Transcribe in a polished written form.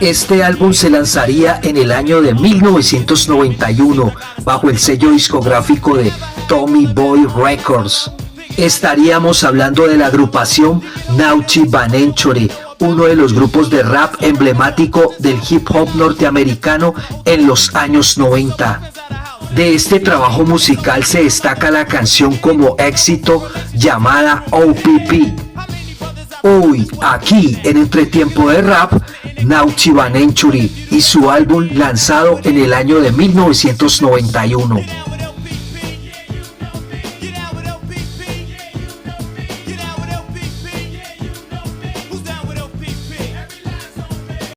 Este álbum se lanzaría en el año de 1991 bajo el sello discográfico de Tommy Boy Records. Estaríamos hablando de la agrupación Naughty by Nature, uno de los grupos de rap emblemático del hip hop norteamericano en los años 90. De este trabajo musical se destaca la canción como éxito llamada OPP. Hoy, aquí en Entretiempo de Rap, Naughty by Nature y su álbum lanzado en el año de 1991.